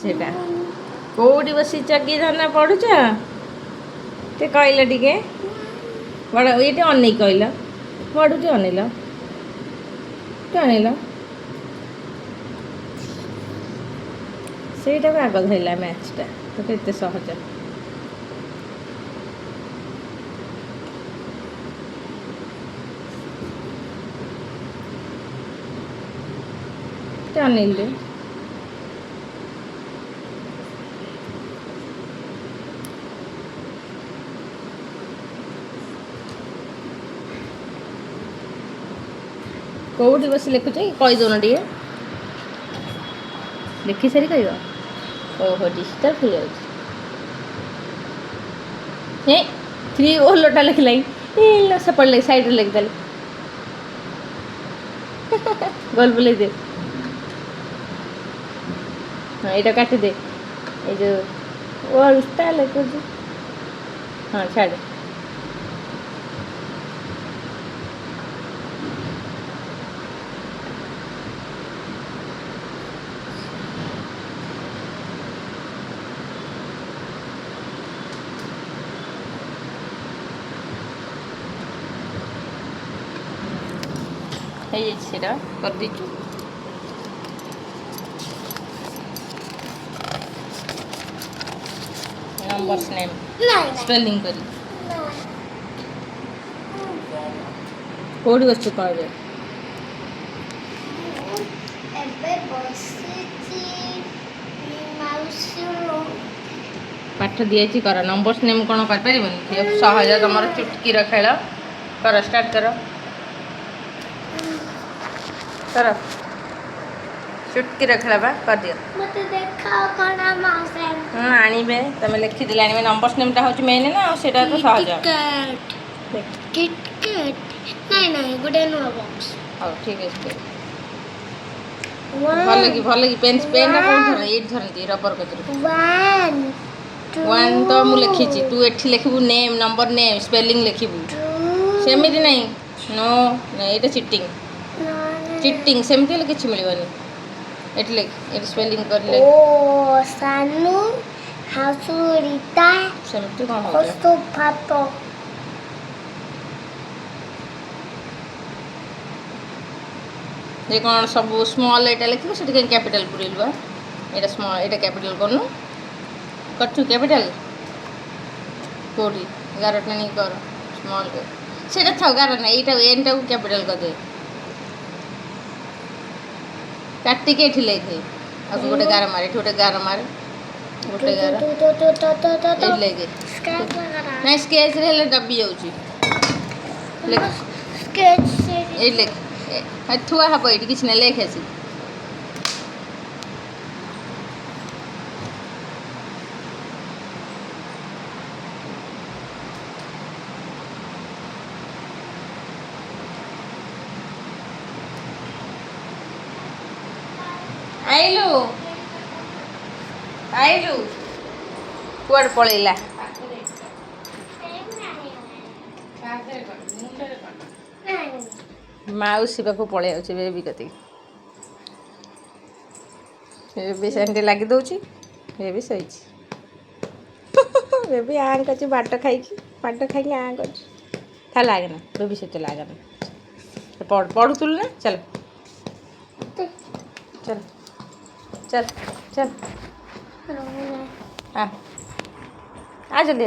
सेटा कोडी बसी चकी धना पढुछ ते कहला टिके बड़ा ये अनै कहला पढुछ अनैला ते अनैला ସେଇଟା ଆଗ ଧରିଲା ମ୍ୟାଚ୍ଟା ତ କେତେ ସହଜ ଅନେଇଲେ କୋଉଠି ବସି ଲେଖୁଛ କି କହିଦେଉନ ଟିକେ ଲେଖି ସାରି କହିବ ओहो डिस्टर्ब हो जाଉଛି हे 3 ओलोटा लिखलाई ए सपड़ ले साइड लिख दले गोल बोले दे हां एटा काट दे ए जो और उस्ता लेको जो हां छाड़ है सेटा कर दीचु नंबर्स नेम स्पेलिंग करी कोडी वस्तु कहबे एबे बसिची माउसीरो पाठ दिएची कर नंबर्स नेम कोन कर परिबन सहज तमर चुटकी र खेल कर स्टार्ट कर करो चुटकी रखला बा कर दियो मते देखा कोना माउस हां आनीबे तमे लिखि दिला आनीबे नंबर्स नेमटा होची मेन ना सेटा तो सहज किटकैट नहीं गुड नो बॉक्स हां ठीक है भले की पेन ना कोन धर 8 धरती रबर कतरी 1 तो मु लिखी छी तू एठी लिखबू नेम नंबर नेम स्पेलिंग लिखबू सेमिति नहीं नो एटा चीटिंग चिटिंग सेमती हेल्ले किसी मिलवानी एटले एट स्पेलिंग कर ले ओ सानू हासुरिता सेमती कोन हो ओस्तो फातो ये कोन सब स्मॉल एटा लिखबो सेठी के कैपिटल पुरेलबा एटा स्मॉल एटा कैपिटल करनु कट्टू कैपिटल कोडी 11 नहीं कर स्मॉल के सेटा थगार ना एटा एनटा को कैपिटल कर दे काटी के ठिले थे अब गोटे गार मारे गोटे गार मारे गोटे गार ए लेगे ना स्केच रे दबी जाउची स्केच से ए लेख थुआ हबो एठी किछ न लेखे छी आइलु कुआड़ पळैला माउसी पाखु पळै आउची बेबी कति बेबी सेंटे लागि दउची बेबी सहीची बेबी आं कची बाट खाई आं कची था लागे ना बेबी से तो लागे ना पढ़ तुल ना चल चल चल चल आ जल्दी